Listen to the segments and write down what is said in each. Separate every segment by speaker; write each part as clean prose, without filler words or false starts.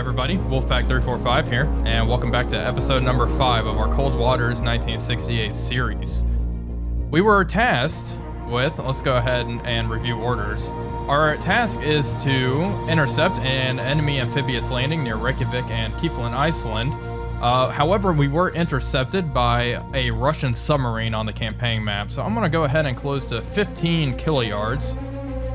Speaker 1: everybody, Wolfpack345 here, and welcome back to episode number 5 of our Cold Waters 1968 series. We were tasked with, let's go ahead and review orders. Our task is to intercept an enemy amphibious landing near Reykjavik and Keflavik, Iceland. However, we were intercepted by a Russian submarine on the campaign map, so I'm going to go ahead and close to 15 kiloyards.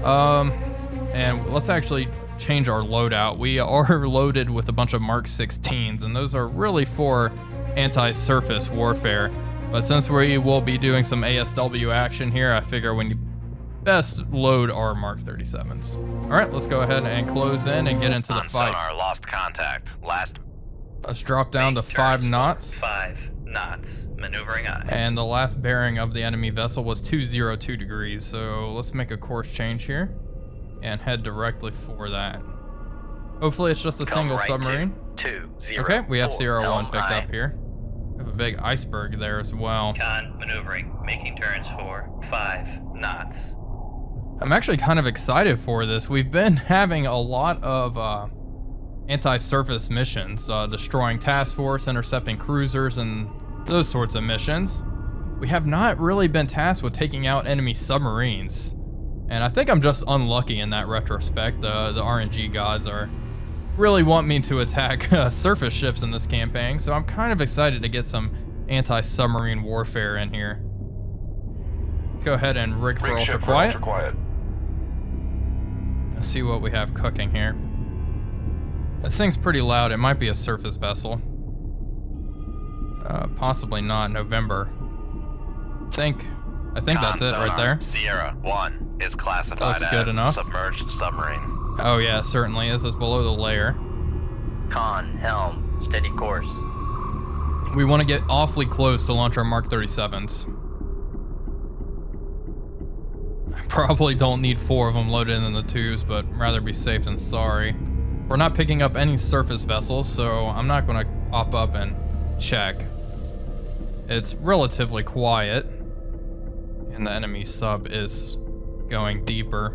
Speaker 1: And let's actually change our loadout. We are loaded with a bunch of Mark 16s, and those are really for anti-surface warfare. But since we will be doing some ASW action here, I figure we best load our Mark 37s. All right, let's go ahead and close in and get into the fight.
Speaker 2: Sonar lost contact.
Speaker 1: Let's drop down to 5 knots.
Speaker 2: 5 knots. Maneuvering eye.
Speaker 1: And the last bearing of the enemy vessel was 202 degrees. So let's make a course change here and head directly for that. Hopefully it's just a single submarine. Okay, we have Sierra 1 picked up here. We have a big iceberg there as well.
Speaker 2: Con maneuvering, making turns for 5 knots.
Speaker 1: I'm actually kind of excited for this. We've been having a lot of anti-surface missions, destroying task force, intercepting cruisers, and those sorts of missions. We have not really been tasked with taking out enemy submarines. And I think I'm just unlucky in that retrospect. The RNG gods really want me to attack surface ships in this campaign, so I'm kind of excited to get some anti-submarine warfare in here. Let's go ahead and rig for ultra quiet. Let's see what we have cooking here. This thing's pretty loud. It might be a surface vessel. Possibly not. November. I think that's it right there.
Speaker 2: Sierra 1 is classified
Speaker 1: Looks good
Speaker 2: as
Speaker 1: enough.
Speaker 2: submerged submarine.
Speaker 1: Oh yeah, certainly is. It's below the layer.
Speaker 2: Con, helm, steady course.
Speaker 1: We want to get awfully close to launch our Mark 37s. I probably don't need 4 of them loaded in the tubes, but rather be safe than sorry. We're not picking up any surface vessels, so I'm not going to pop up and check. It's relatively quiet, and the enemy sub is going deeper.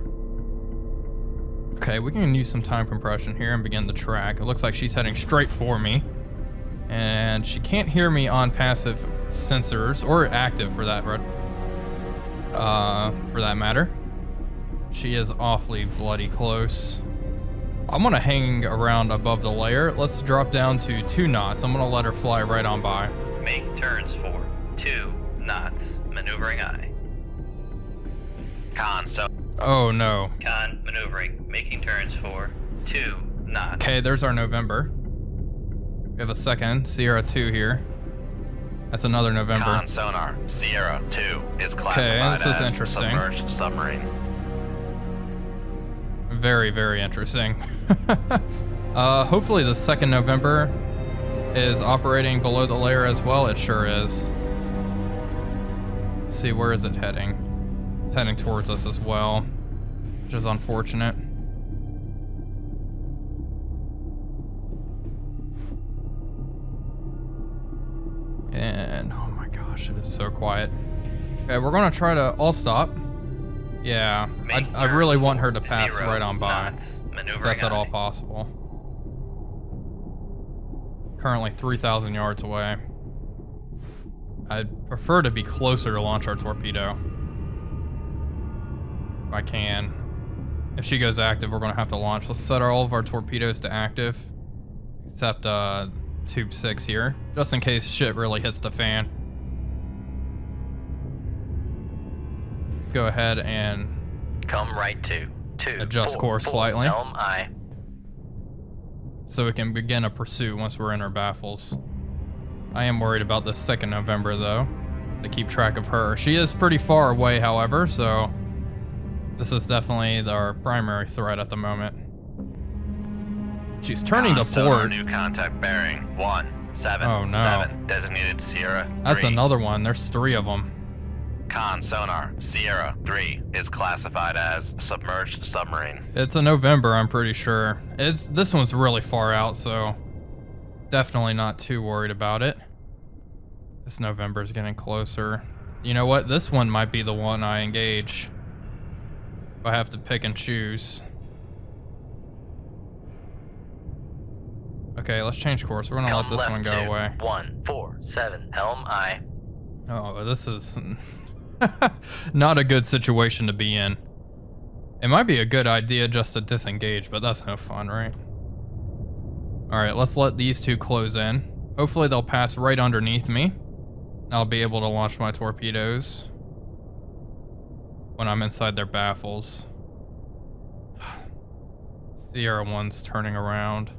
Speaker 1: Okay, we can use some time compression here and begin the track. It looks like she's heading straight for me, and she can't hear me on passive sensors, or active for that matter. She is awfully bloody close. I'm gonna hang around above the layer. Let's drop down to 2 knots. I'm gonna let her fly right on by.
Speaker 2: Make turns for 2 knots. Maneuvering eye. Con, so.
Speaker 1: Oh no.
Speaker 2: Con, maneuvering, making turns for 2 knots.
Speaker 1: Okay, there's our November. We have a second, Sierra 2 here. That's another November.
Speaker 2: Con sonar, Sierra 2 is classified
Speaker 1: Okay, this is
Speaker 2: as
Speaker 1: interesting.
Speaker 2: submerged submarine.
Speaker 1: Very, very interesting. Hopefully the second November is operating below the layer as well. It sure is. Let's see, where is it heading? It's heading towards us as well, which is unfortunate. And oh my gosh, it is so quiet. Okay, we're gonna try to all stop. Yeah, I really want her to pass right on by, if that's at all possible. Currently 3,000 yards away. I'd prefer to be closer to launch our torpedo. If I can. If she goes active, we're gonna have to launch. Let's set all of our torpedoes to active, except tube 6 here, just in case shit really hits the fan. Let's go ahead and
Speaker 2: come right to 2.
Speaker 1: adjust course slightly,
Speaker 2: Helm eye.
Speaker 1: so we can begin a pursuit once we're in our baffles. I am worried about this second November though, to keep track of her. She is pretty far away, however, so this is definitely our primary threat at the moment. She's turning to port.
Speaker 2: New contact bearing 17.
Speaker 1: Oh no.
Speaker 2: 7 designated Sierra.
Speaker 1: That's
Speaker 2: 3.
Speaker 1: another one. There's 3 of them.
Speaker 2: Con sonar Sierra 3 is classified as submerged submarine.
Speaker 1: It's a November, I'm pretty sure. This one's really far out, so definitely not too worried about it. This November's getting closer. You know what? This one might be the one I engage. If I have to pick and choose. Okay, let's change course. We're gonna let this one go away.
Speaker 2: 147, helm aye.
Speaker 1: Oh, this is not a good situation to be in. It might be a good idea just to disengage, but that's no fun, right? Alright, let's let these two close in. Hopefully they'll pass right underneath me. I'll be able to launch my torpedoes when I'm inside their baffles. Sierra 1's turning around.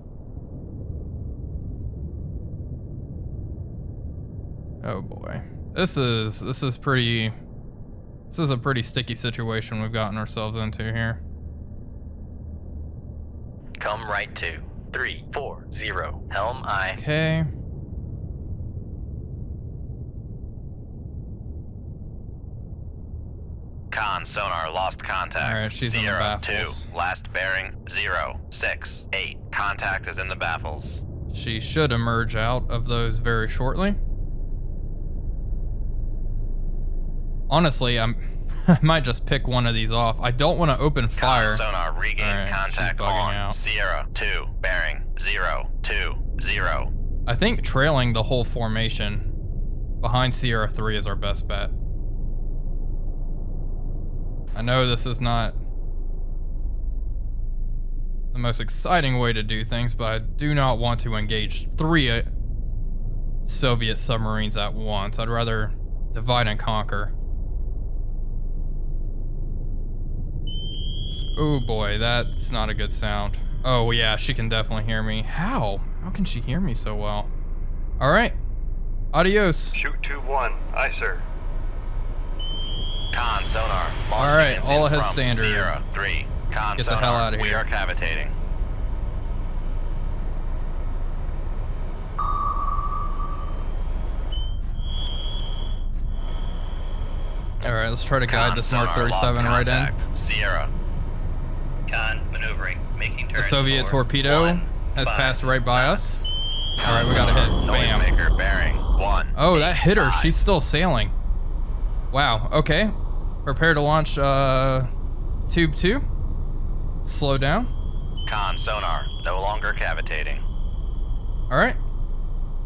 Speaker 1: Oh boy. This is a pretty sticky situation we've gotten ourselves into here.
Speaker 2: Come right to 340, helm aye.
Speaker 1: Okay.
Speaker 2: Con sonar lost contact.
Speaker 1: Alright, she's in the
Speaker 2: Sierra
Speaker 1: baffles.
Speaker 2: 2, last bearing 068. Contact is in the baffles.
Speaker 1: She should emerge out of those very shortly. Honestly, I might just pick one of these off. I don't want to open fire.
Speaker 2: Con sonar regained
Speaker 1: Alright,
Speaker 2: contact
Speaker 1: she's bugging
Speaker 2: on
Speaker 1: out.
Speaker 2: Sierra 2, bearing 020.
Speaker 1: I think trailing the whole formation behind Sierra 3 is our best bet. I know this is not the most exciting way to do things, but I do not want to engage 3 Soviet submarines at once. I'd rather divide and conquer. Oh boy, that's not a good sound. Oh yeah, she can definitely hear me. How? How can she hear me so well? All right, adios.
Speaker 3: Shoot 2-1, aye sir.
Speaker 2: Con sonar.
Speaker 1: All right, all ahead
Speaker 2: from
Speaker 1: standard.
Speaker 2: Sierra 3. Con
Speaker 1: Get the
Speaker 2: sonar,
Speaker 1: hell out of
Speaker 2: we
Speaker 1: here.
Speaker 2: are cavitating.
Speaker 1: All right, let's try to guide
Speaker 2: Con
Speaker 1: this Mark
Speaker 2: sonar,
Speaker 1: 37
Speaker 2: lost
Speaker 1: right in.
Speaker 2: contact. Sierra.
Speaker 4: Con maneuvering, making
Speaker 1: The
Speaker 4: turns.
Speaker 1: Soviet
Speaker 4: for
Speaker 1: torpedo
Speaker 4: 1,
Speaker 1: has
Speaker 4: 5.
Speaker 1: passed right by us. All right, we got a hit. Bam.
Speaker 2: Noisemaker bearing 1.
Speaker 1: Oh, that hit her.
Speaker 2: 85.
Speaker 1: She's still sailing. Wow. Okay. Prepare to launch tube 2. Slow down.
Speaker 2: Con sonar, no longer cavitating.
Speaker 1: All right.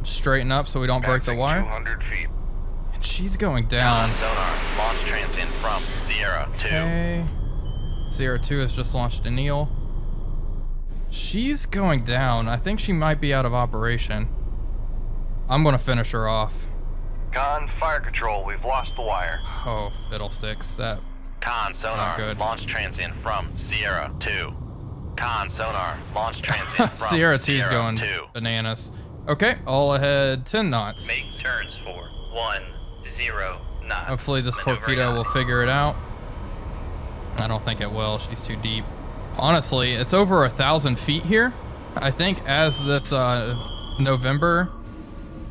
Speaker 1: Straighten up so we don't break the
Speaker 3: Passing
Speaker 1: wire.
Speaker 3: 200 feet.
Speaker 1: And she's going down.
Speaker 2: Con sonar, launch transient from Sierra 2.
Speaker 1: Okay. Sierra 2 has just launched a Neil. She's going down. I think she might be out of operation. I'm gonna finish her off.
Speaker 3: Con, fire control, we've lost the wire.
Speaker 1: Oh, fiddlesticks. That.
Speaker 2: Con sonar,
Speaker 1: good.
Speaker 2: launch transient from Sierra 2. Con sonar, launch transient from
Speaker 1: Sierra 2's going
Speaker 2: 2.
Speaker 1: bananas. Okay, all ahead 10 knots.
Speaker 4: Make turns for 10 knots.
Speaker 1: Hopefully this
Speaker 4: Maneuvering
Speaker 1: torpedo will
Speaker 4: on.
Speaker 1: figure it out. I don't think it will. She's too deep. Honestly, it's over 1,000 feet here. I think as this November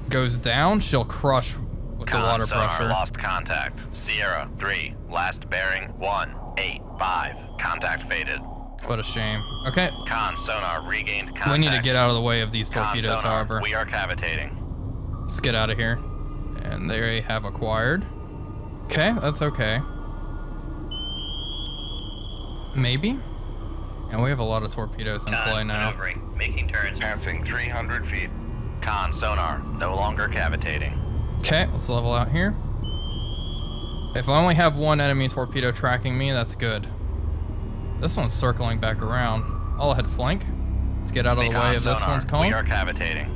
Speaker 1: goes down, she'll crush with the
Speaker 2: Con
Speaker 1: water
Speaker 2: sonar,
Speaker 1: pressure.
Speaker 2: lost contact. Sierra 3, last bearing 185. Contact faded.
Speaker 1: What a shame. Okay,
Speaker 2: Con sonar regained contact.
Speaker 1: we need to get out of the way of these
Speaker 2: Con
Speaker 1: torpedoes,
Speaker 2: sonar,
Speaker 1: however.
Speaker 2: we are cavitating.
Speaker 1: Let's get out of here. And they have acquired. Okay, that's okay. Maybe? And we have a lot of torpedoes in
Speaker 4: Con
Speaker 1: play now.
Speaker 4: maneuvering, making turns.
Speaker 3: Passing 300 feet.
Speaker 2: Con sonar, no longer cavitating.
Speaker 1: Okay, let's level out here. If I only have one enemy torpedo tracking me, that's good. This one's circling back around. All ahead flank. Let's get out of the
Speaker 2: Con
Speaker 1: way of this
Speaker 2: sonar,
Speaker 1: one's
Speaker 2: we
Speaker 1: cone.
Speaker 2: are cavitating.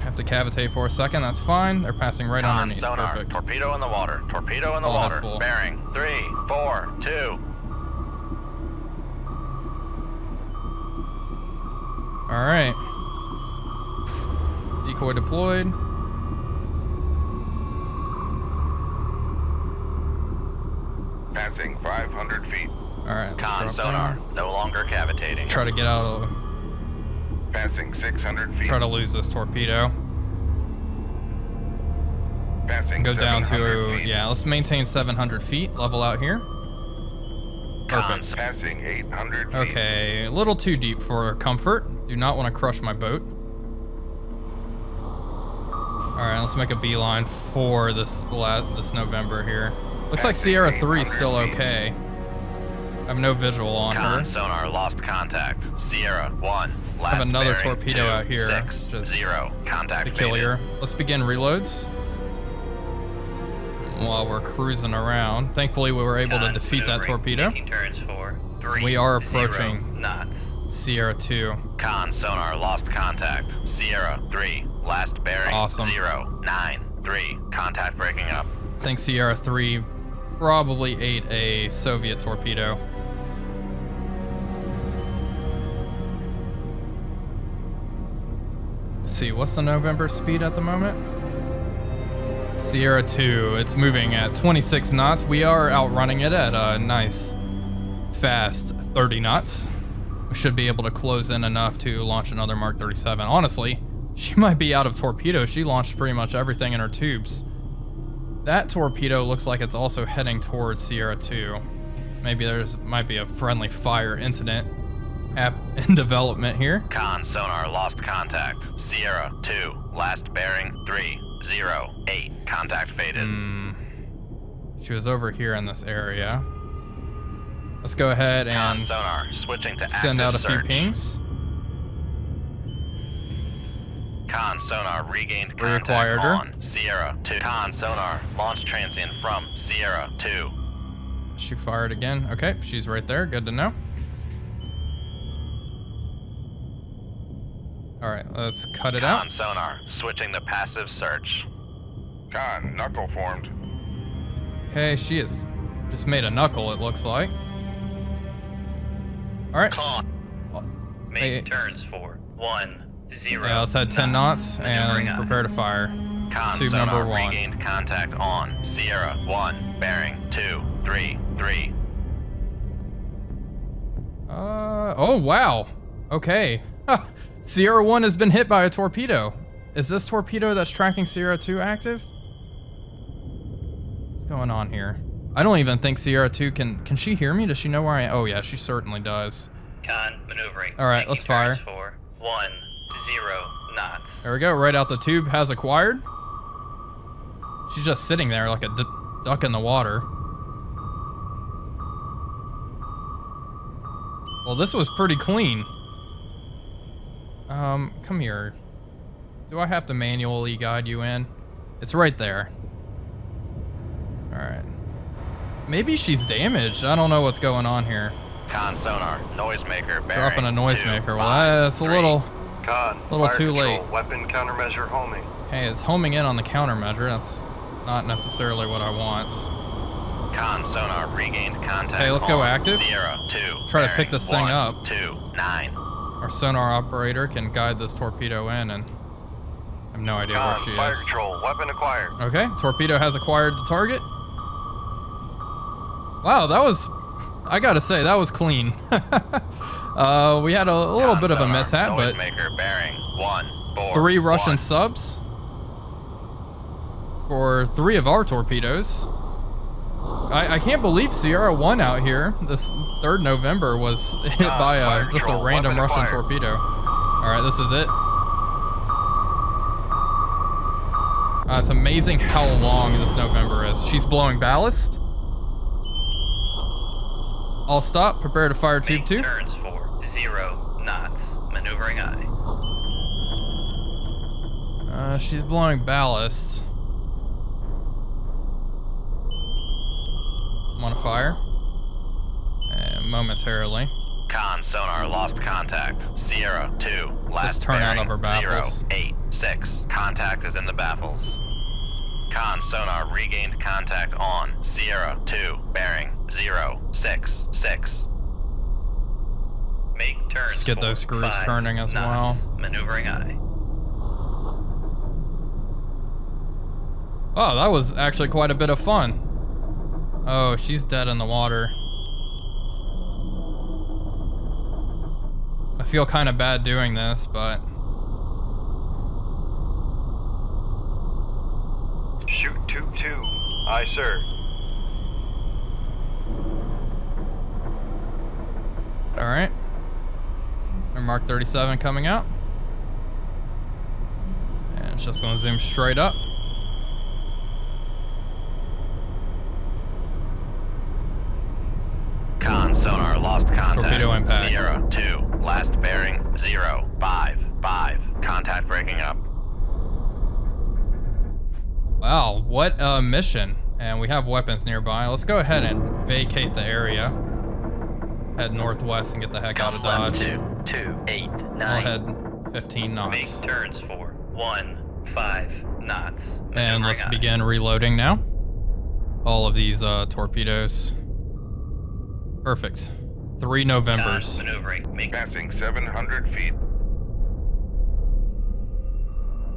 Speaker 1: Have to cavitate for a second, that's fine. They're passing right
Speaker 2: Con
Speaker 1: underneath.
Speaker 2: sonar,
Speaker 1: Perfect.
Speaker 2: torpedo in the water. Torpedo in the
Speaker 1: All ahead
Speaker 2: water.
Speaker 1: full.
Speaker 2: Bearing 3, 4, 2.
Speaker 1: Alright. Decoy deployed.
Speaker 3: Passing 500 feet.
Speaker 1: Alright. let's
Speaker 2: Con
Speaker 1: drop
Speaker 2: sonar,
Speaker 1: down.
Speaker 2: no longer cavitating.
Speaker 1: Try to get out of the...
Speaker 3: Passing 600 feet.
Speaker 1: Try to lose this torpedo.
Speaker 3: Passing
Speaker 1: Go down
Speaker 3: 700
Speaker 1: to...
Speaker 3: feet.
Speaker 1: Yeah, let's maintain 700 feet. Level out here. Perfect.
Speaker 3: Passing 800 feet.
Speaker 1: Okay, a little too deep for comfort. Do not want to crush my boat. Alright, let's make a beeline for this November here. Looks like
Speaker 3: Passing
Speaker 1: Sierra 3 is
Speaker 3: 800
Speaker 1: still
Speaker 3: feet.
Speaker 1: okay. have no visual on her.
Speaker 2: Con sonar lost contact. Sierra 1.
Speaker 1: I
Speaker 2: Last
Speaker 1: have another
Speaker 2: bearing,
Speaker 1: torpedo
Speaker 2: 2,
Speaker 1: out here.
Speaker 2: 6,
Speaker 1: Just
Speaker 2: 0. Contact
Speaker 1: peculiar.
Speaker 2: faded.
Speaker 1: Let's begin reloads. While we're cruising around. Thankfully, we were able to defeat that torpedo.
Speaker 4: Making turns for 3,
Speaker 1: We are
Speaker 4: 0
Speaker 1: approaching
Speaker 4: knots.
Speaker 1: Sierra 2.
Speaker 2: Con sonar lost contact. Sierra 3. Last bearing,
Speaker 1: Awesome.
Speaker 2: 0, 9, 3. Contact breaking up.
Speaker 1: I think Sierra 3 probably ate a Soviet torpedo. Let's see, what's the November speed at the moment? Sierra 2, it's moving at 26 knots. We are outrunning it at a nice, fast 30 knots. We should be able to close in enough to launch another Mark 37. Honestly, she might be out of torpedoes. She launched pretty much everything in her tubes. That torpedo looks like it's also heading towards Sierra 2. Maybe might be a friendly fire incident in development here.
Speaker 2: Con sonar lost contact. Sierra 2. Last bearing, 3, 0, 8. Contact faded.
Speaker 1: She was over here in this area. Let's go ahead
Speaker 2: Con
Speaker 1: and
Speaker 2: sonar switching to
Speaker 1: send out a
Speaker 2: active
Speaker 1: few
Speaker 2: search.
Speaker 1: pings.
Speaker 2: Con sonar regained
Speaker 1: We
Speaker 2: contact
Speaker 1: acquired her.
Speaker 2: on Sierra 2. Con sonar launch transient from Sierra 2.
Speaker 1: She fired again. Okay, she's right there. Good to know. All right, let's cut it out.
Speaker 2: Con sonar switching to passive search.
Speaker 3: Con, knuckle formed.
Speaker 1: Okay, she has just made a knuckle, it looks like. All right.
Speaker 4: Make
Speaker 1: Hey,
Speaker 4: turns for 1, 0.
Speaker 1: Yeah, let's head 10 knots
Speaker 4: Maneuvering
Speaker 1: and
Speaker 4: eye.
Speaker 1: prepare to fire.
Speaker 2: Con
Speaker 1: Tube
Speaker 2: sonar
Speaker 1: number 1.
Speaker 2: regained contact on Sierra 1. Bearing 2, 3, 3.
Speaker 1: Oh, wow. Okay. Sierra 1 has been hit by a torpedo. Is this torpedo that's tracking Sierra 2 active? What's going on here? I don't even think Sierra 2 can she hear me? Does she know where I am? Oh yeah, she certainly does.
Speaker 4: Con maneuvering.
Speaker 1: All right,
Speaker 4: Making
Speaker 1: let's fire.
Speaker 4: turns for 1, 0 knots.
Speaker 1: There we go, right out the tube, has acquired. She's just sitting there like a duck in the water. Well, this was pretty clean. Come here. Do I have to manually guide you in? It's right there. All right. Maybe she's damaged. I don't know what's going on here.
Speaker 2: Con sonar noisemaker bearing
Speaker 1: Dropping a
Speaker 2: 2,
Speaker 1: noisemaker.
Speaker 2: 5,
Speaker 1: Well, that's a
Speaker 2: 3.
Speaker 1: little
Speaker 5: Con, fire
Speaker 1: too
Speaker 5: control,
Speaker 1: late.
Speaker 5: Weapon countermeasure homing.
Speaker 1: Hey, it's homing in on the countermeasure. That's not necessarily what I want.
Speaker 2: Con sonar regained contact.
Speaker 1: Okay, let's go
Speaker 2: on
Speaker 1: active.
Speaker 2: Sierra 2.
Speaker 1: Try to pick
Speaker 2: bearing
Speaker 1: this thing
Speaker 2: 1,
Speaker 1: up.
Speaker 2: 2, 9.
Speaker 1: Our sonar operator can guide this torpedo in, and I have no idea where
Speaker 5: Con,
Speaker 1: she
Speaker 5: fire
Speaker 1: is.
Speaker 5: control, weapon acquired.
Speaker 1: Okay, torpedo has acquired the target. Wow, that was, I gotta say, that was clean. We had a little bit of a mishap, but
Speaker 2: Noisemaker bearing 1, 4,
Speaker 1: 3 Russian
Speaker 2: 1.
Speaker 1: subs for 3 of our torpedoes. I can't believe Sierra 1 out here, this 3rd November, was hit by
Speaker 5: fire
Speaker 1: just a
Speaker 5: control,
Speaker 1: random
Speaker 5: weapon
Speaker 1: Russian
Speaker 5: acquired.
Speaker 1: torpedo. Alright, this is it. It's amazing how long this November is. She's blowing ballast. I'll stop, prepare to fire tube
Speaker 4: Make
Speaker 1: 2.
Speaker 4: turns for 0 knots. Maneuvering eye.
Speaker 1: She's blowing ballast. I'm on fire. And momentarily.
Speaker 2: Con sonar lost contact. Sierra 2. Last
Speaker 1: turn out
Speaker 2: bearing,
Speaker 1: of her baffles.
Speaker 2: 0, 8, 6. Contact is in the baffles. Con sonar regained contact on Sierra 2. Bearing 0, 6, 6.
Speaker 4: Make turns
Speaker 1: Let's get
Speaker 4: for
Speaker 1: those screws
Speaker 4: 5
Speaker 1: turning as
Speaker 4: knots.
Speaker 1: well.
Speaker 4: Maneuvering eye.
Speaker 1: Oh, that was actually quite a bit of fun. Oh, she's dead in the water. I feel kind of bad doing this, but...
Speaker 5: Shoot tube 2. Aye, sir.
Speaker 1: Alright. Our Mark 37 coming out. And it's just going to zoom straight up.
Speaker 2: Con sonar
Speaker 1: Wow, what a mission. And we have weapons nearby. Let's go ahead and vacate the area. Head northwest and get the heck out of Dodge.
Speaker 4: 228
Speaker 1: We'll
Speaker 4: 9.
Speaker 1: head 15 knots.
Speaker 4: Make turns for 15 knots.
Speaker 1: And let's
Speaker 4: Maneuvering
Speaker 1: begin reloading now. All of these torpedoes. Perfect. 3 Novembers.
Speaker 4: Maneuvering. Make
Speaker 3: Passing 700 feet.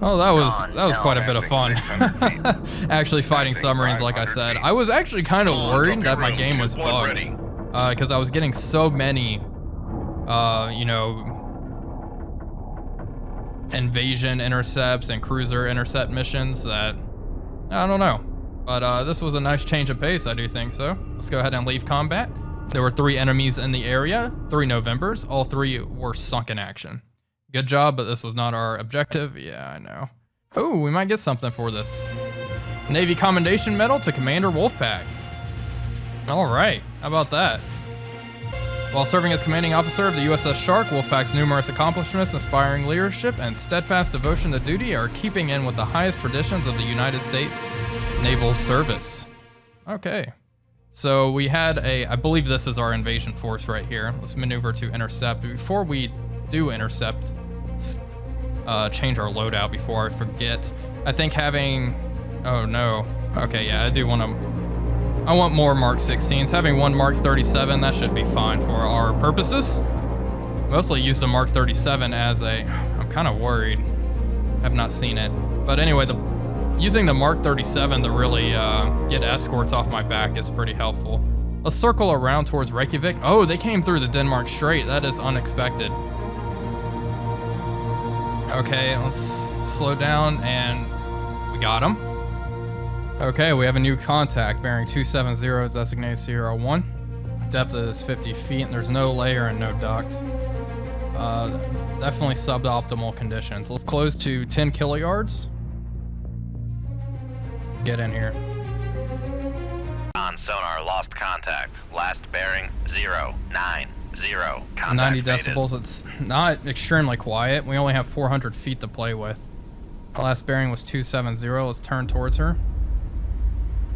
Speaker 1: Oh, that was quite a bit of fun.
Speaker 3: Passing 600
Speaker 1: Actually fighting
Speaker 3: Passing
Speaker 1: submarines, like I
Speaker 3: 500
Speaker 1: said.
Speaker 3: feet.
Speaker 1: I was actually kind of worried that my
Speaker 3: Room,
Speaker 1: game was
Speaker 3: 2-1
Speaker 1: bugged.
Speaker 3: ready.
Speaker 1: Because I was getting so many, you know, invasion intercepts and cruiser intercept missions that, I don't know. But this was a nice change of pace, I do think so. Let's go ahead and leave combat. There were 3 enemies in the area, 3 Novembers. All 3 were sunk in action. Good job, but this was not our objective. Yeah, I know. Oh, we might get something for this. Navy Commendation Medal to Commander Wolfpack. All right, how about that? While serving as commanding officer of the USS Shark, Wolfpack's numerous accomplishments, inspiring leadership, and steadfast devotion to duty are keeping in with the highest traditions of the United States Naval Service. Okay. So we had I believe this is our invasion force right here. Let's maneuver to intercept. Before we do intercept, change our loadout before I forget. I think having, oh no. Okay, yeah, I want more Mark 16s. Having 1 Mark 37, that should be fine for our purposes. Mostly use the Mark 37 as I'm kind of worried. Have not seen it. But anyway, using the Mark 37 to really get escorts off my back is pretty helpful. Let's circle around towards Reykjavik. Oh, they came through the Denmark Strait. That is unexpected. Okay, let's slow down, and we got him. Okay, we have a new contact, bearing 270, designated Sierra 1. Depth is 50 feet, and there's no layer and no duct. Definitely suboptimal conditions. Let's close to 10 kiloyards. Get in here.
Speaker 2: On sonar, lost contact. Last bearing 090. Contact
Speaker 1: 90
Speaker 2: faded.
Speaker 1: decibels. It's not extremely quiet. We only have 400 feet to play with. The last bearing was 270. Let's turn towards her.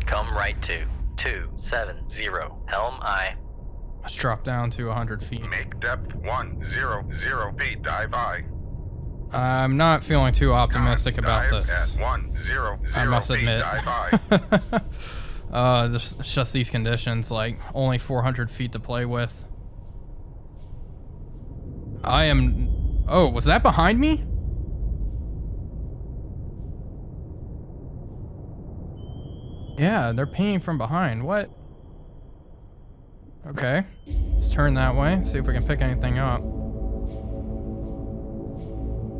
Speaker 4: Come right to 270. Helm aye.
Speaker 1: Let's drop down to 100 feet.
Speaker 3: Make depth 100 feet. Dive aye.
Speaker 1: I'm not feeling too optimistic about
Speaker 3: Dive
Speaker 1: this.
Speaker 3: At 100
Speaker 1: I must
Speaker 3: feet.
Speaker 1: admit.
Speaker 3: Dive aye.
Speaker 1: Just these conditions, like only 400 feet to play with. Oh, was that behind me? Yeah, they're pinging from behind. What? Okay. Let's turn that way, see if we can pick anything up.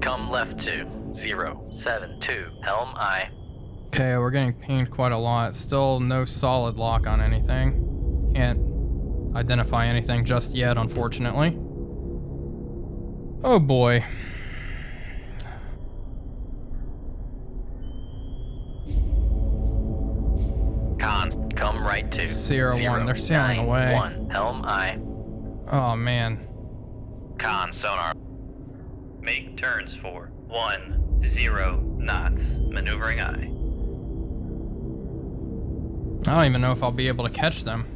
Speaker 4: Come left to 072. Helm aye.
Speaker 1: Okay, we're getting pinged quite a lot. Still no solid lock on anything. Can't identify anything just yet, unfortunately. Oh boy.
Speaker 2: Cons.
Speaker 4: Come right to
Speaker 1: Sierra 1, they're sailing away.
Speaker 4: 091. Helm aye.
Speaker 1: Oh man.
Speaker 2: Con sonar.
Speaker 4: Make turns for 10 knots. Maneuvering aye.
Speaker 1: I don't even know if I'll be able to catch them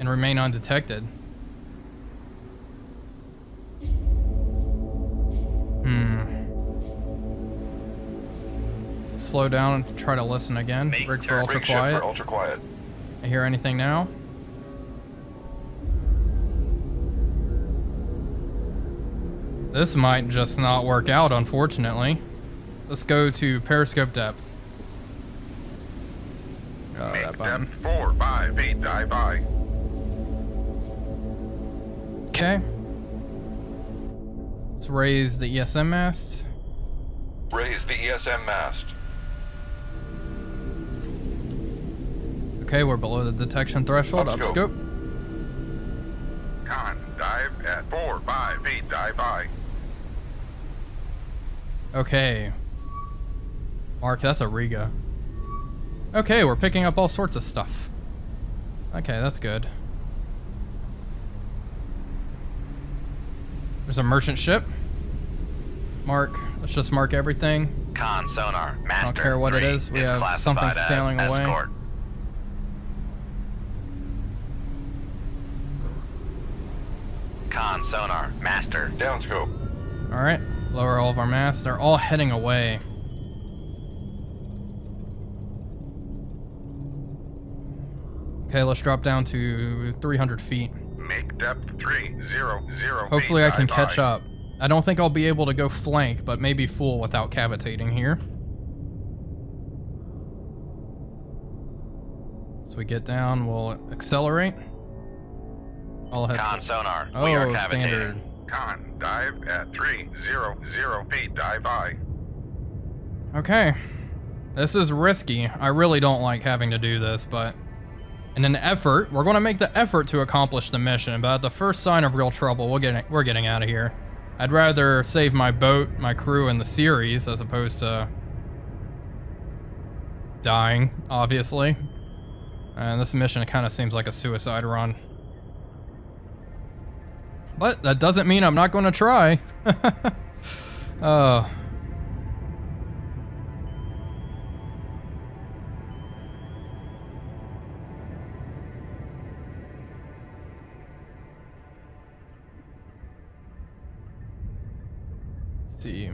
Speaker 1: and remain undetected. Slow down and try to listen again.
Speaker 4: Make
Speaker 1: Rig for
Speaker 4: turn.
Speaker 1: ultra
Speaker 3: Rig ship
Speaker 1: quiet.
Speaker 3: for ultra quiet.
Speaker 1: I hear anything now? This might just not work out, unfortunately. Let's go to periscope depth. Oh,
Speaker 3: Make
Speaker 1: that button.
Speaker 3: depth 4-5 feet. Dive aye.
Speaker 1: Okay. Let's raise the ESM mast.
Speaker 3: Raise the ESM mast.
Speaker 1: Okay, we're below the detection threshold.
Speaker 3: Upscope.
Speaker 1: Upscope.
Speaker 3: Con. Dive at 4-5 feet. Dive aye.
Speaker 1: Okay. Mark, that's a Riga. Okay, we're picking up all sorts of stuff. Okay, that's good. There's a merchant ship. Mark, let's just mark everything.
Speaker 2: Con sonar,
Speaker 1: I
Speaker 2: master.
Speaker 1: don't care what it
Speaker 2: 3
Speaker 1: is. We have something
Speaker 2: classified as
Speaker 1: sailing away.
Speaker 2: escort. Con sonar, master.
Speaker 3: Downscope.
Speaker 1: All right, lower all of our masts. They're all heading away. Okay, let's drop down to 300 feet.
Speaker 3: Make depth 300
Speaker 1: Hopefully I
Speaker 3: feet.
Speaker 1: can
Speaker 3: Dive
Speaker 1: catch
Speaker 3: by.
Speaker 1: up. I don't think I'll be able to go flank, but maybe full without cavitating here. So we get down, we'll accelerate. I'll head.
Speaker 2: Con sonar, we are
Speaker 1: Oh,
Speaker 2: cavitating.
Speaker 1: standard.
Speaker 3: Con, dive at 300 feet. Dive by.
Speaker 1: Okay. This is risky. I really don't like having to do this, but in an effort, we're going to make the effort to accomplish the mission, but at the first sign of real trouble, we're getting out of here. I'd rather save my boat, my crew, and the series as opposed to dying, obviously. And this mission kind of seems like a suicide run. But that doesn't mean I'm not going to try. Let's see.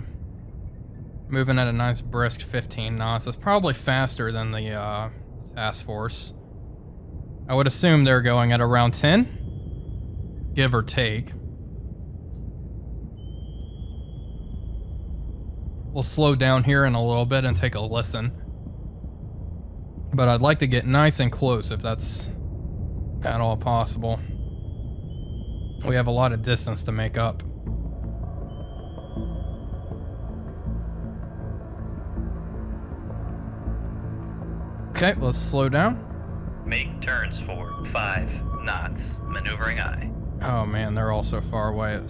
Speaker 1: Moving at a nice brisk 15 knots. That's probably faster than the task force. I would assume they're going at around 10, give or take. We'll slow down here in a little bit and take a listen. But I'd like to get nice and close if that's at all possible. We have a lot of distance to make up. Okay, let's slow down.
Speaker 4: Make turns for 5 knots. Maneuvering aye.
Speaker 1: Oh man, they're all so far away.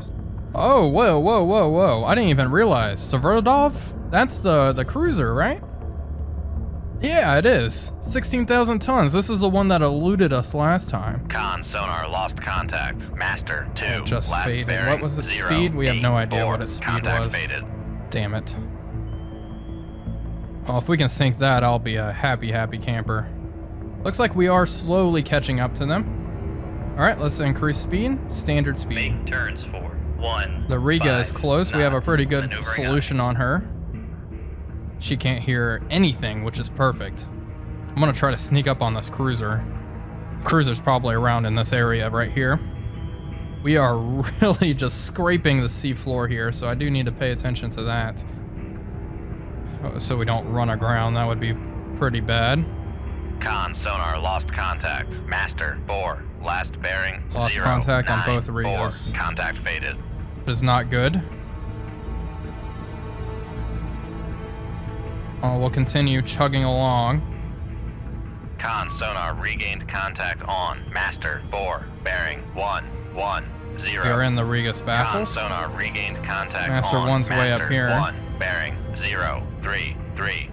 Speaker 1: Oh, whoa, whoa, whoa, whoa. I didn't even realize. Sverdlov? That's the cruiser, right? Yeah, it is. 16,000 tons. This is the one that eluded us last time.
Speaker 2: Con sonar lost contact. Master 2.
Speaker 1: Just
Speaker 2: last
Speaker 1: faded.
Speaker 2: bearing,
Speaker 1: What was its
Speaker 2: 0,
Speaker 1: speed? We have no idea
Speaker 2: 84.
Speaker 1: what its speed
Speaker 2: Contact
Speaker 1: was.
Speaker 2: faded.
Speaker 1: Damn it. Well, if we can sink that, I'll be a happy, happy camper. Looks like we are slowly catching up to them. All right, let's increase speed. Standard speed.
Speaker 4: Make turns for 1.
Speaker 1: The Riga is
Speaker 4: 5
Speaker 1: close. We have a
Speaker 4: knots.
Speaker 1: pretty good
Speaker 4: Maneuvering
Speaker 1: solution on her. She can't hear anything, which is perfect. I'm gonna try to sneak up on this cruiser. Cruiser's probably around in this area right here. We are really just scraping the seafloor here, so I do need to pay attention to that. So we don't run aground. That would be pretty bad.
Speaker 2: Con sonar lost contact. Master 4. Last bearing.
Speaker 1: Lost
Speaker 2: 0,
Speaker 1: contact on
Speaker 2: 9,
Speaker 1: both
Speaker 2: 4.
Speaker 1: Rigas.
Speaker 2: Contact faded.
Speaker 1: Which is not good. We'll continue chugging along.
Speaker 2: Con sonar regained contact on. Master 4. Bearing 110.
Speaker 1: We're in the Rigas
Speaker 2: Con
Speaker 1: baffles.
Speaker 2: sonar regained contact
Speaker 1: Master
Speaker 2: on.
Speaker 1: 1's way up
Speaker 2: Master
Speaker 1: here.
Speaker 2: 1. Bearing 033.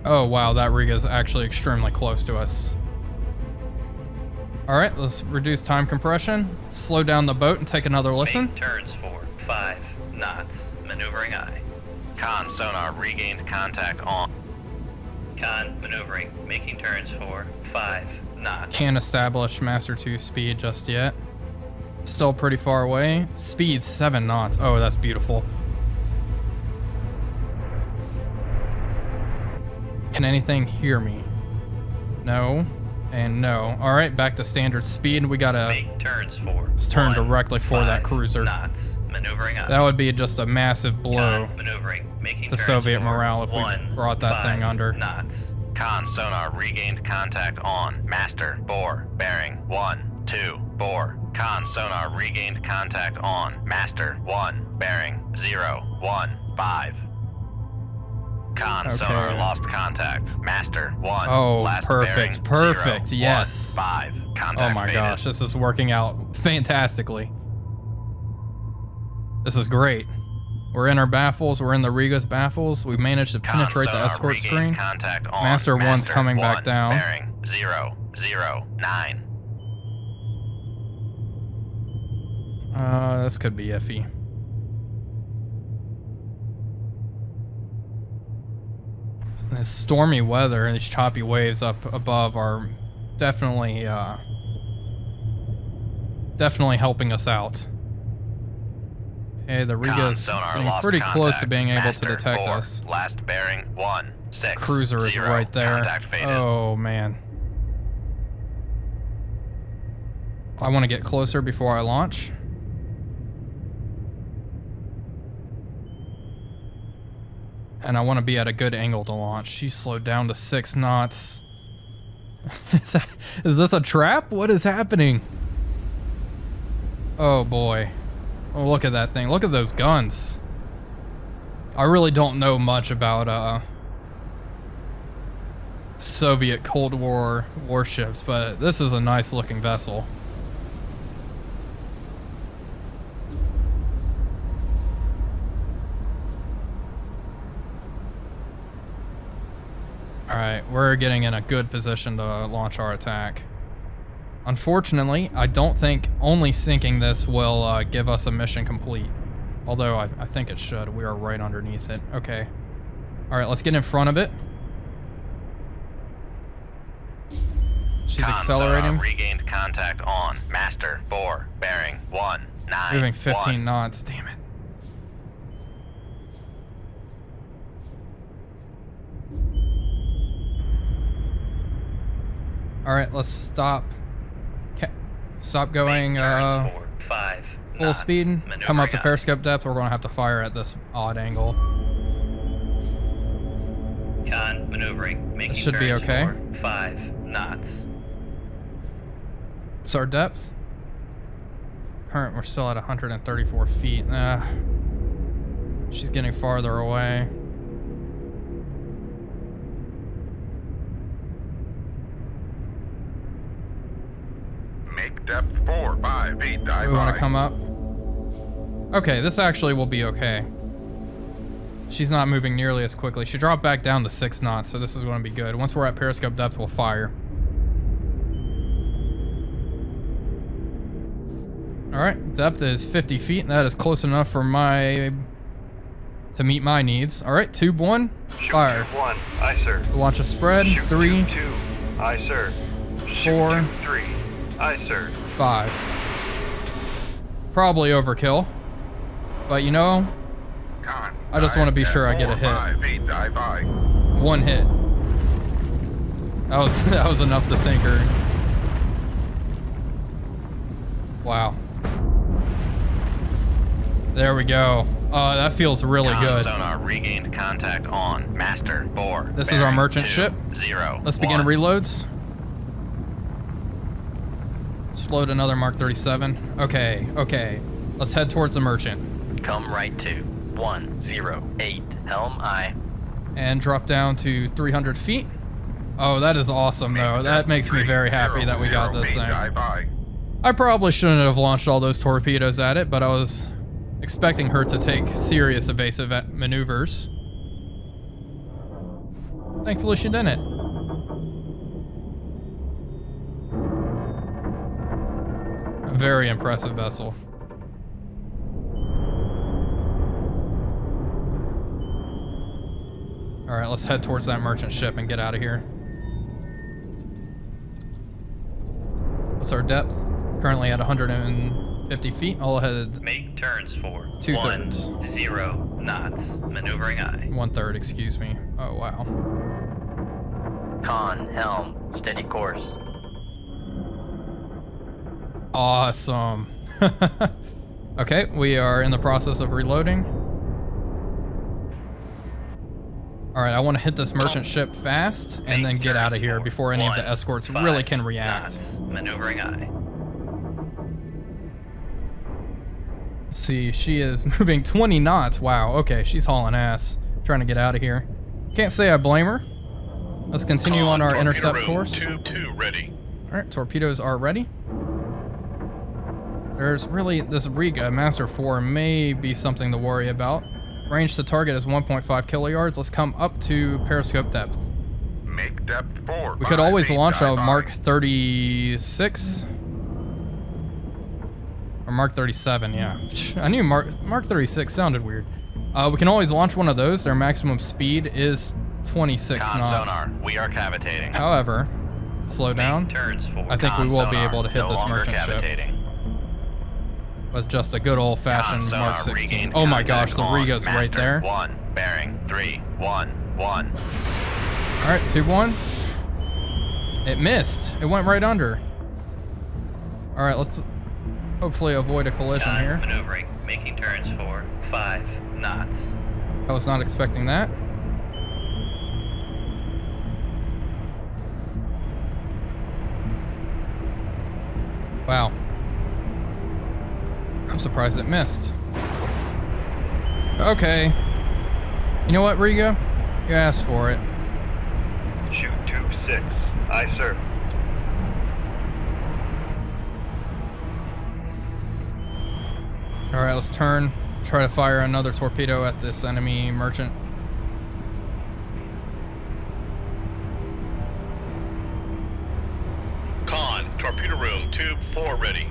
Speaker 1: Oh wow, that Riga is actually extremely close to us. Alright, let's reduce time compression, slow down the boat and take another listen.
Speaker 4: Make turns for 5 knots. Maneuvering aye.
Speaker 2: Con sonar regained contact on.
Speaker 4: Con maneuvering. Making turns for 5 knots.
Speaker 1: Can't establish Master 2 speed just yet. Still pretty far away. Speed 7 knots. Oh, that's beautiful. Can anything hear me? No. And no. Alright, back to standard speed. We gotta
Speaker 4: Make turns for
Speaker 1: turn
Speaker 4: 1,
Speaker 1: directly for that
Speaker 4: 5
Speaker 1: cruiser.
Speaker 4: knots. Maneuvering aye.
Speaker 1: That would be just a massive blow
Speaker 4: Con maneuvering. Making
Speaker 1: to
Speaker 4: turns
Speaker 1: Soviet
Speaker 4: for
Speaker 1: morale if we
Speaker 4: 1,
Speaker 1: brought that
Speaker 4: 5
Speaker 1: thing under.
Speaker 4: knots.
Speaker 2: Con sonar regained contact on. Master 4. Bearing 124. Con sonar regained contact on. Master 1. Bearing 015. Con
Speaker 1: Okay.
Speaker 2: sonar lost contact. Master 1.
Speaker 1: Oh,
Speaker 2: last
Speaker 1: perfect,
Speaker 2: bearing,
Speaker 1: perfect,
Speaker 2: 015.
Speaker 1: yes.
Speaker 2: Contact
Speaker 1: Oh my
Speaker 2: faded.
Speaker 1: gosh, this is working out fantastically. This is great. We're in our baffles, we're in the Riga's baffles. We've managed to
Speaker 2: Con
Speaker 1: penetrate the
Speaker 2: sonar
Speaker 1: escort
Speaker 2: regained
Speaker 1: screen.
Speaker 2: Contact on.
Speaker 1: Master 1's coming back
Speaker 2: 1,
Speaker 1: down.
Speaker 2: Bearing 009.
Speaker 1: This could be iffy. This stormy weather and these choppy waves up above are definitely helping us out. Okay, the Riga's getting pretty close to being able to detect us.
Speaker 2: Last bearing 16.
Speaker 1: Cruiser is right there. Oh man. I want to get closer before I launch. And I want to be at a good angle to launch. She slowed down to 6 knots. Is this a trap? What is happening? Oh boy. Oh, look at that thing. Look at those guns. I really don't know much about Soviet Cold War warships, but this is a nice looking vessel. Alright, we're getting in a good position to launch our attack. Unfortunately, I don't think only sinking this will give us a mission complete. Although I think it should. We are right underneath it. Okay. Alright, let's get in front of it. She's accelerating.
Speaker 2: Regained contact on. Master 4, bearing 19.
Speaker 1: Moving 15 knots. Damn it. Alright, let's stop. Stop going full speed. Come up to periscope depth. We're going to have to fire at this odd angle.
Speaker 4: Con maneuvering. Making
Speaker 1: It should be okay.
Speaker 4: 5 knots.
Speaker 1: What's our depth? Current, we're still at 134 feet. She's getting farther away.
Speaker 3: Make depth 4, 5, 8, dive.
Speaker 1: We want to come up. Okay, this actually will be okay. She's not moving nearly as quickly. She dropped back down to 6 knots, so this is going to be good. Once we're at periscope depth, we'll fire. Alright, depth is 50 feet. That is close enough for to meet my needs. Alright, tube 1, fire.
Speaker 5: Tube 1, aye sir.
Speaker 1: Launch a spread.
Speaker 5: Shoot
Speaker 1: 3,
Speaker 5: tube 2, aye sir. Shoot
Speaker 1: 4,
Speaker 5: tube 3, aye sir.
Speaker 1: 5. Probably overkill. But you know,
Speaker 3: Con,
Speaker 1: I just want to be
Speaker 3: dive
Speaker 1: sure I
Speaker 3: at
Speaker 1: get a
Speaker 3: 4,
Speaker 1: hit.
Speaker 3: 5, 8, dive by.
Speaker 1: 1 hit. That was enough to sink her. Wow. There we go. That feels really good.
Speaker 2: Sonar regained contact on. Master 4.
Speaker 1: This is our merchant ship.
Speaker 2: 0.
Speaker 1: Let's begin reloads. Let's float another Mark 37. Okay, okay. Let's head towards the merchant.
Speaker 2: Come right to 108. Helm aye.
Speaker 1: And drop down to 300 feet. Oh, that is awesome, though. That makes me very happy that we got this thing. I probably shouldn't have launched all those torpedoes at it, but I was expecting her to take serious evasive maneuvers. Thankfully, she didn't. Very impressive vessel. All right, let's head towards that merchant ship and get out of here. What's our depth? Currently at 150 feet. I'll head.
Speaker 4: Make turns for
Speaker 1: 2/3.
Speaker 4: 0 knots. Maneuvering aye.
Speaker 1: 1/3, excuse me. Oh, wow.
Speaker 2: Con, helm, steady course.
Speaker 1: Awesome. Okay, we are in the process of reloading. All right, I want to hit this merchant ship fast and then get out of here before any of the escorts really can react.
Speaker 4: Maneuvering aye.
Speaker 1: See, she is moving 20 knots. Wow, okay, she's hauling ass. Trying to get out of here. Can't say I blame her. Let's continue on our intercept course.
Speaker 3: Tube 2 ready.
Speaker 1: All right, torpedoes are ready. There's really, this Riga Master 4 may be something to worry about. Range to target is 1.5 kiloyards. Let's come up to periscope depth.
Speaker 3: Make depth 4.
Speaker 1: We could always launch a Mark 36. Or Mark 37, yeah. I knew Mark 36 sounded weird. We can always launch one of those. Their maximum speed is 26
Speaker 2: Con
Speaker 1: knots.
Speaker 2: sonar, we are cavitating.
Speaker 1: However, slow down.
Speaker 4: Make turns for
Speaker 1: I think we
Speaker 2: Con
Speaker 1: will be
Speaker 2: sonar,
Speaker 1: able to hit
Speaker 2: no
Speaker 1: this
Speaker 2: longer
Speaker 1: merchant ship
Speaker 2: cavitating.
Speaker 1: with just a good old-fashioned
Speaker 2: Con sonar,
Speaker 1: Mark 16.
Speaker 2: regained
Speaker 1: Oh my gosh,
Speaker 2: contact
Speaker 1: the
Speaker 2: on
Speaker 1: Riga's right
Speaker 2: Master
Speaker 1: there.
Speaker 2: 1, bearing 311.
Speaker 1: All right, 2-1. It missed. It went right under. All right, let's hopefully avoid a collision
Speaker 4: Con
Speaker 1: here.
Speaker 4: maneuvering, making turns for 5 knots.
Speaker 1: I was not expecting that. Wow. I'm surprised it missed. Okay. You know what, Riga? You asked for it.
Speaker 5: Shoot tube 6. Aye, sir.
Speaker 1: All right, let's turn. Try to fire another torpedo at this enemy merchant.
Speaker 6: Con, torpedo room, tube 4 ready.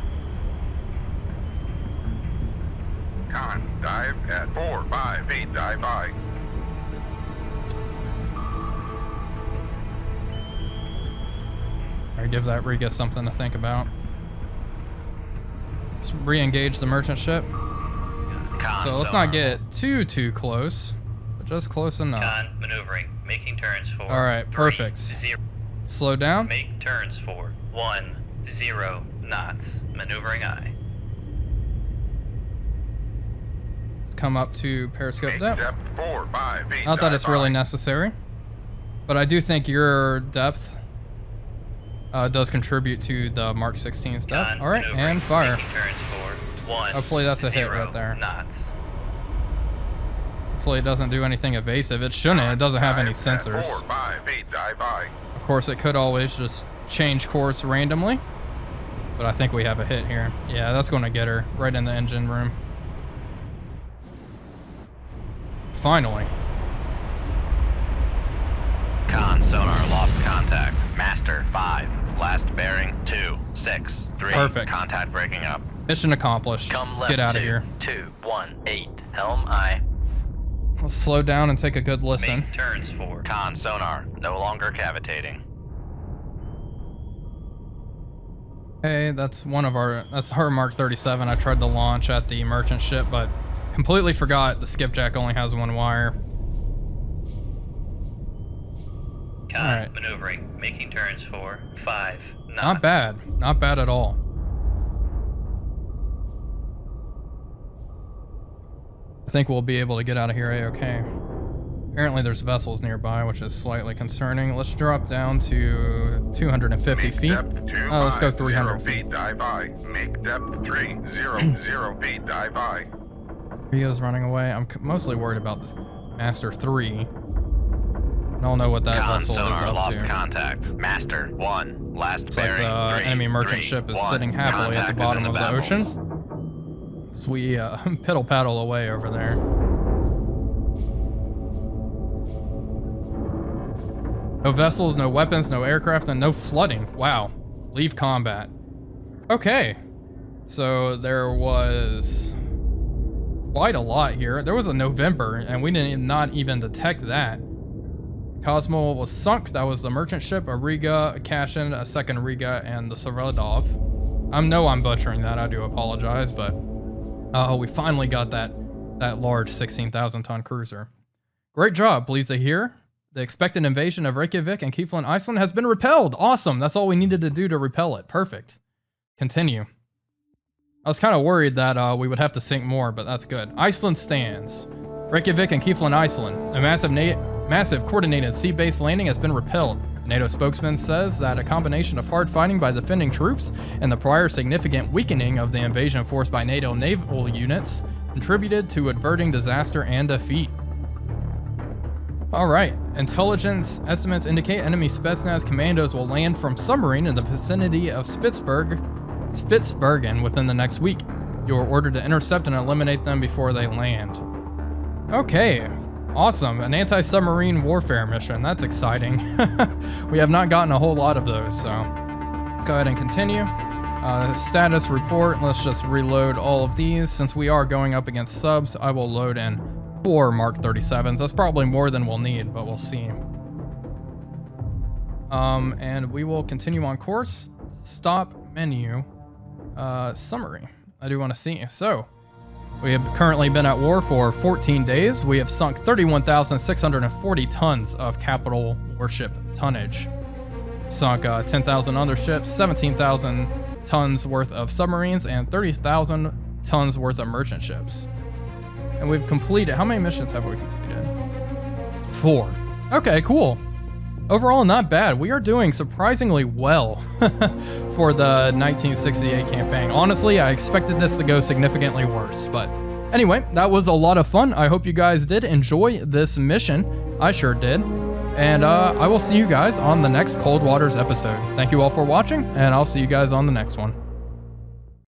Speaker 3: Con, dive at 458, dive I.
Speaker 1: All right, give that Riga something to think about. Let's re-engage the merchant ship.
Speaker 2: Con
Speaker 1: So let's
Speaker 2: sonar.
Speaker 1: not get too close, but just close enough.
Speaker 4: Con maneuvering, making turns for
Speaker 1: All right,
Speaker 4: 3,
Speaker 1: perfect.
Speaker 4: 0.
Speaker 1: Slow down.
Speaker 4: Make turns for 10 knots. Maneuvering aye.
Speaker 1: Let's come up to periscope
Speaker 3: Make
Speaker 1: depth.
Speaker 3: depth 458,
Speaker 1: Not that
Speaker 3: dive
Speaker 1: it's really
Speaker 3: I.
Speaker 1: necessary, but I do think your depth does contribute to the Mark 16's depth.
Speaker 4: Con
Speaker 1: All right,
Speaker 4: maneuvering,
Speaker 1: and fire.
Speaker 4: Making turns for 1.
Speaker 1: Hopefully that's a hit
Speaker 4: 0
Speaker 1: right there.
Speaker 4: knots.
Speaker 1: Hopefully it doesn't do anything evasive. It shouldn't. It doesn't have any
Speaker 3: Dive at
Speaker 1: sensors.
Speaker 3: 458, dive I.
Speaker 1: Of course, it could always just change course randomly, but I think we have a hit here. Yeah, that's going to get her right in the engine room. Finally.
Speaker 2: Con sonar lost contact. Master 5, last bearing 263.
Speaker 1: Perfect.
Speaker 2: Contact breaking up.
Speaker 1: Mission accomplished.
Speaker 2: Come
Speaker 1: Let's
Speaker 2: left
Speaker 1: get out of here.
Speaker 2: 218. Helm aye.
Speaker 1: Let's slow down and take a good listen.
Speaker 4: Make turns for
Speaker 2: Con sonar, no longer cavitating.
Speaker 1: Hey, that's her Mark 37. I tried to launch at the merchant ship, but completely forgot the skipjack only has one wire.
Speaker 4: Con
Speaker 1: Alright.
Speaker 4: maneuvering, making turns for 5 knots.
Speaker 1: Not bad. Not bad at all. I think we'll be able to get out of here A-okay. Apparently there's vessels nearby, which is slightly concerning. Let's drop down to 250
Speaker 3: Make
Speaker 1: feet.
Speaker 3: depth
Speaker 1: Let's go
Speaker 3: 250
Speaker 1: 300 feet.
Speaker 3: dive I. Make depth 300 feet, dive I.
Speaker 1: Rio's running away. I'm mostly worried about this Master 3. I don't know what that
Speaker 2: Con
Speaker 1: vessel is
Speaker 2: sonar
Speaker 1: up
Speaker 2: lost
Speaker 1: to.
Speaker 2: contact. Master 1, last
Speaker 1: It's like
Speaker 2: bearing
Speaker 1: the
Speaker 2: 3,
Speaker 1: enemy merchant
Speaker 2: 3,
Speaker 1: ship is
Speaker 2: 1.
Speaker 1: sitting happily at the
Speaker 2: Contact is
Speaker 1: bottom
Speaker 2: in
Speaker 1: of the
Speaker 2: baffles.
Speaker 1: ocean. So we piddle paddle away over there. No vessels, no weapons, no aircraft, and no flooding. Wow. Leave combat. Okay. So there was quite a lot here. There was a November, and we didn't not even detect that. Cosmo was sunk. That was the merchant ship, a Riga, a Kashin, a second Riga, and the Soveladov. I'm butchering that. I do apologize, but we finally got that large 16,000 ton cruiser. Great job. Pleased to hear. The expected invasion of Reykjavik and Keflavik, Iceland has been repelled. Awesome. That's all we needed to do to repel it. Perfect. Continue. I was kind of worried that we would have to sink more, but that's good. Iceland stands. Reykjavik and Keflavik, Iceland. A massive coordinated sea-based landing has been repelled. The NATO spokesman says that a combination of hard fighting by defending troops and the prior significant weakening of the invasion force by NATO naval units contributed to averting disaster and defeat. All right. Intelligence estimates indicate enemy Spetsnaz commandos will land from submarine in the vicinity of Spitsbergen within the next week. You are ordered to intercept and eliminate them before they land. Okay. Awesome. An anti-submarine warfare mission. That's exciting. We have not gotten a whole lot of those, so go ahead and continue. Status report. Let's just reload all of these. Since we are going up against subs, I will load in 4 Mark 37s. That's probably more than we'll need, but we'll see. And we will continue on course. Stop menu, summary. I do want to see. So, we have currently been at war for 14 days. We have sunk 31,640 tons of capital warship tonnage. Sunk 10,000 other ships, 17,000 tons worth of submarines, and 30,000 tons worth of merchant ships. And we've completed, how many missions have we completed? 4. Okay, cool. Overall, not bad. We are doing surprisingly well for the 1968 campaign. Honestly, I expected this to go significantly worse, but anyway, that was a lot of fun. I hope you guys did enjoy this mission. I sure did. And I will see you guys on the next Cold Waters episode. Thank you all for watching, and I'll see you guys on the next one.